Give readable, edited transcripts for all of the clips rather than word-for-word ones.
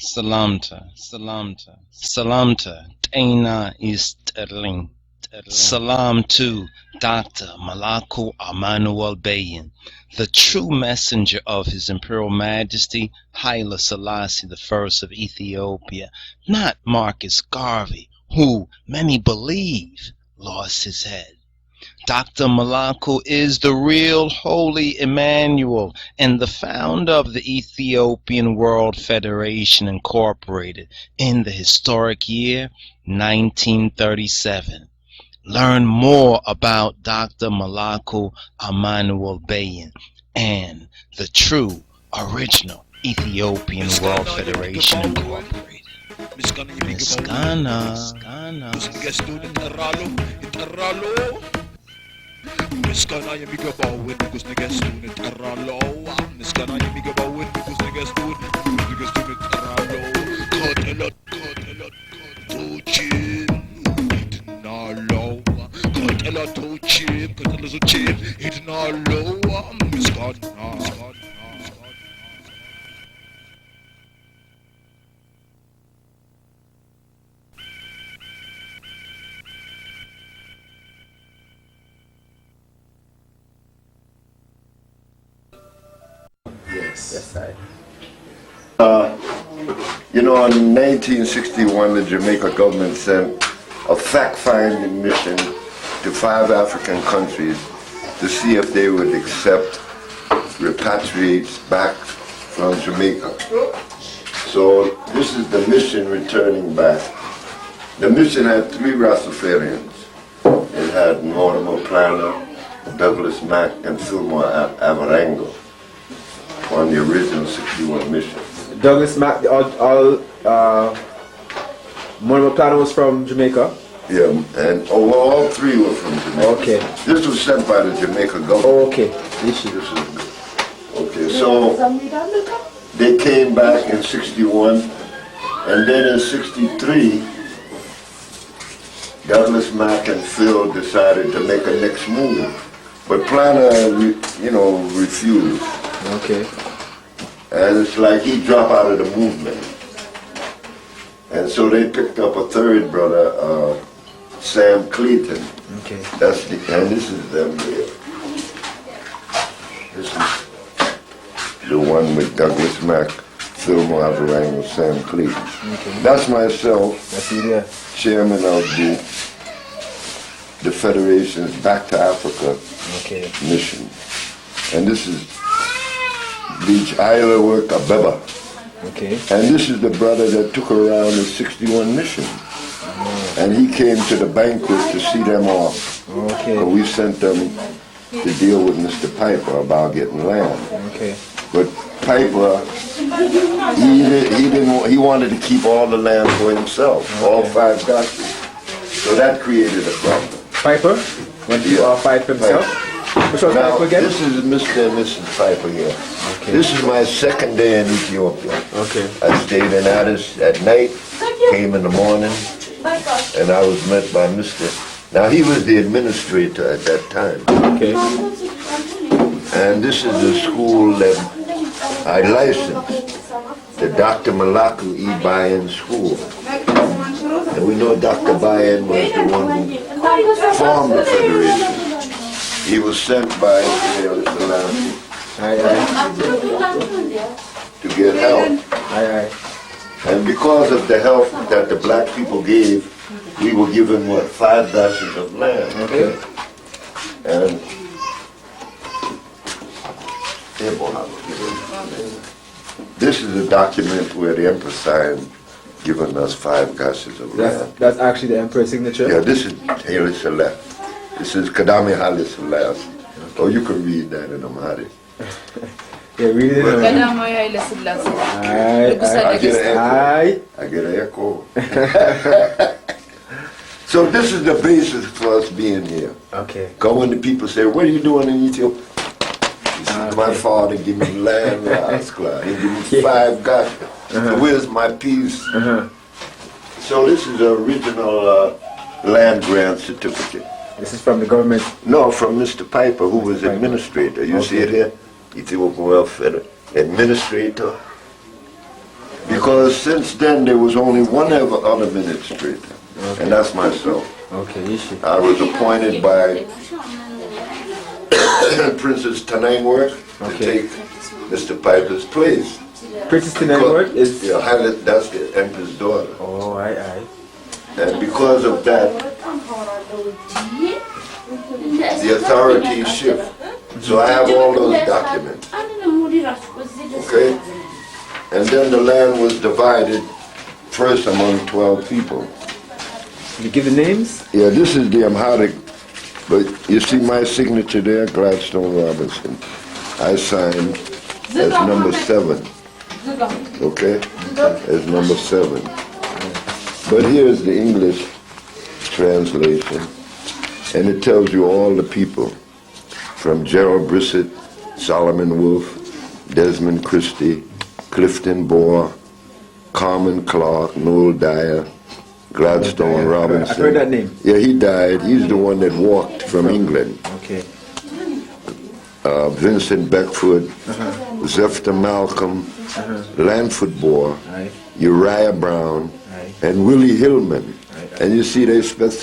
Salamta, Taina is Terling. Salam to Dr. Malaku Emmanuel Bayen, the true messenger of His Imperial Majesty Haile Selassie I of Ethiopia, not Marcus Garvey, who many believe lost his head. Dr. Malaku is the real Holy Emmanuel and the founder of the Ethiopian World Federation Incorporated in the historic year 1937. Learn more about Dr. Malaku Emmanuel Bayen and the true original Ethiopian World Federation Incorporated. Miskana. Miskana የሚገባውን ንጉስ ነገስቱን እጠራለሁ። ምስጋና የሚገባውን ንጉስ ነገስቱን እጠራለሁ። ከጠላቶችም እድናለሁ። ከጠላቶችም እድናለሁ። ምስጋና Yes, I. In 1961, the Jamaica government sent a fact-finding mission to 5 African countries to see if they would accept repatriates back from Jamaica. So this is the mission returning back. The mission had 3 Rastafarians. It had Mortimer Planner, Douglas Mack, and Fillmore Avarango on the original 61 mission. Douglas Mack, Mortimer Planner was from Jamaica? Yeah, and all 3 were from Jamaica. Okay. This was sent by the Jamaica government. Oh, okay. Okay, so they came back in 61, and then in 63, Douglas Mack and Phil decided to make a next move. But Planner, refused. Okay. And it's like he dropped out of the movement. And so they picked up a 3rd brother, Sam Clayton. Okay. And this is them here. This is the one with Douglas Mack, Fillmore Avarango, Sam Clayton. Okay. That's myself, That's you there. chairman of the Federation's Back to Africa mission. And this is Bleach Isla Work Abeba. Okay. And this is the brother that took around the 61 mission. And he came to the banquet to see them off. Okay. So we sent them to deal with Mr. Piper about getting land. Okay. But Piper, he wanted to keep all the land for himself, all 5 doctors. So that created a problem. Piper? Went to fight for himself? Which was Now, Piper again? this is Mr. and Mrs. Piper here. Okay. This is my 2nd day in Ethiopia. Okay. I stayed in Addis at night, came in the morning, and I was met by Mr. Now, he was the administrator at that time. Okay. And this is the school that I licensed, the Dr. Malaku E. Bayen School. And we know Dr. Bayen was the one who formed the Federation. He was sent by Haile Selassie to get help. And because of the help that the black people gave, we were given, 5 dashes of land. Okay. And this is a document where the Emperor signed giving us 5 dashes of land. That's actually the Emperor's signature? Yeah, this is Haile Selassie. This is Kadame Haile Selassie. Oh, you can read that in Amharic. Yeah, read it. I get an echo. So this is the basis for us being here. Okay. Because when the people say, what are you doing in Ethiopia? My father gave me land, he gave me 5 dashes. Where's my peace? So this is the original land grant certificate. This is from the government? No, from Mr. Piper, who was administrator. You see it here? Ethiopian Welfare Administrator. Because since then there was only one other administrator, and that's myself. Okay, issue. I was appointed by Princess Tanangworth to take Mr. Piper's place. Princess Tanangworth is... Yeah, that's the Empress daughter. Oh, aye. And because of that, the authorities shift. So I have all those documents. Okay? And then the land was divided first among 12 people. You give the names? Yeah, this is the Amharic, but you see my signature there, Gladstone Robinson. I signed as number 7. Okay? As number 7. But here's the English translation, and it tells you all the people, from Gerald Brissett, Solomon Wolfe, Desmond Christie, Clifton Boer, Carmen Clark, Noel Dyer, Gladstone Robinson. I've heard that name. Yeah, he died. He's the one that walked from England. Okay. Vincent Beckford, Zephyr Malcolm, Lanford Boer, Uriah Brown, and Willie Hillman. And you see, they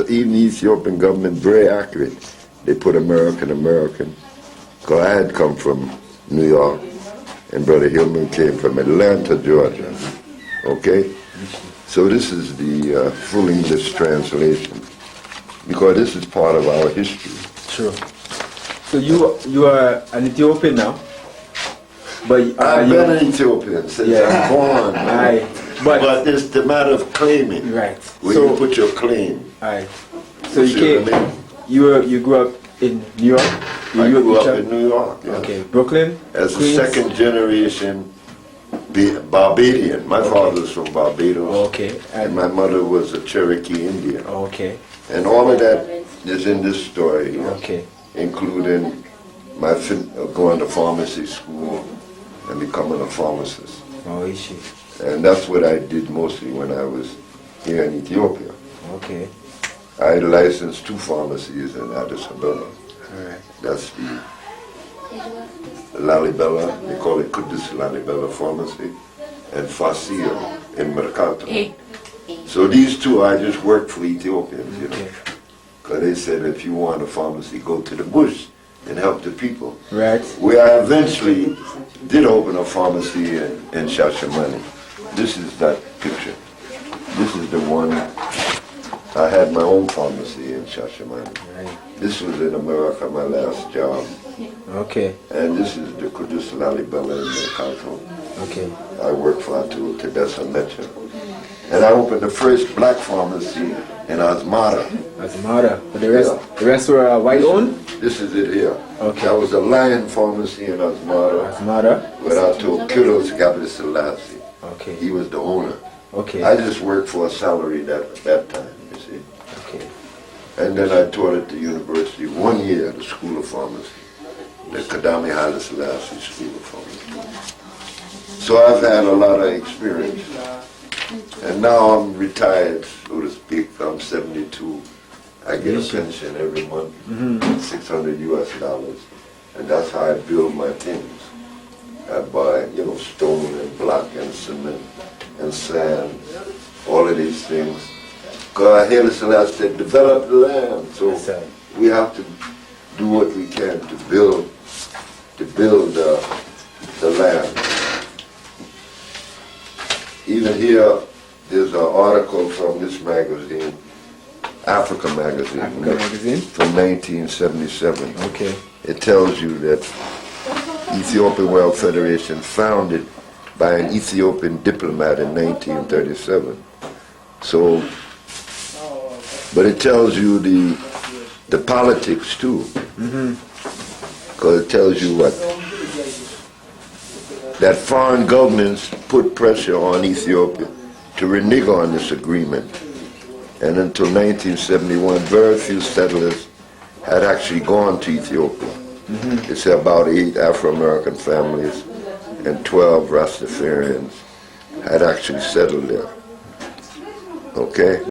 even the Ethiopian government very accurate. They put American. Because I had come from New York, and Brother Hillman came from Atlanta, Georgia. Okay? So this is the full English translation, because this is part of our history. Sure. So you are an Ethiopian now? But I've been an Ethiopian since I'm born. Aye. But it's the matter of claiming. Right. Where you put your claim. Aye. So you grew up in New York? I grew up in New York. Yeah. Okay. Brooklyn? As Queens? a second generation Barbadian. My father's from Barbados. Okay. And my mother was a Cherokee Indian. Okay. And all of that is in this story here. Okay. Including my going to pharmacy school and becoming a pharmacist. Oh, is she? And that's what I did mostly when I was here in Ethiopia. Okay. I licensed 2 pharmacies in Addis Ababa. All right. That's the Lalibela, they call it Kudus Lalibela Pharmacy, and Fasil in Mercato. So these 2 I just worked for Ethiopians, you know. Because they said if you want a pharmacy, go to the bush and help the people. Right. Where I eventually did open a pharmacy in Shashemane. This is that picture. This is the one. I had my own pharmacy in Shashemane. Right. This was in America, my last job. Okay. And this is the Kudus Lalibela in Mercato. Okay. I worked for Atu Tedessa Metro. And I opened the first black pharmacy in Asmara. Asmara. But the rest were white owned? This is it here. Okay. That was a lion pharmacy in Asmara. Asmara. Where Atu Kilos Gabriel Selassie. Okay. He was the owner. Okay. I just worked for a salary that time, you see. Okay. And then I taught at the university 1 year at the School of Pharmacy, the Kadami Haile Selassie School of Pharmacy. So I've had a lot of experience. And now I'm retired, so to speak. I'm 72. I get a pension every month, $600 US. And that's how I build my things. I buy, stone and block and cement and sand, all of these things. Because Haile Selassie develop the land, so we have to do what we can to build the land. Even here, there's an article from this magazine, Africa magazine, from 1977. Okay. It tells you that Ethiopian World Federation founded by an Ethiopian diplomat in 1937. So, but it tells you the politics too. Because it tells you what? That foreign governments put pressure on Ethiopia to renege on this agreement. And until 1971, very few settlers had actually gone to Ethiopia. It's about 8 Afro-American families and 12 Rastafarians had actually settled there. Okay?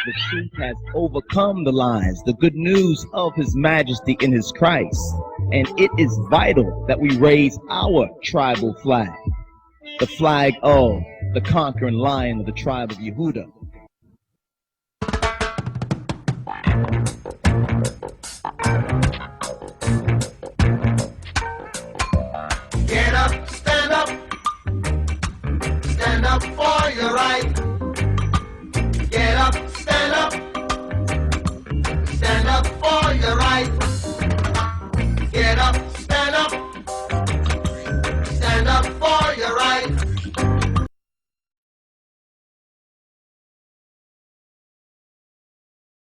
The truth has overcome the lies, the good news of His Majesty in His Christ. And it is vital that we raise our tribal flag, the flag of the conquering lion of the tribe of Yehuda. Get up, stand up for your right. Get up, stand up for your right. Get up,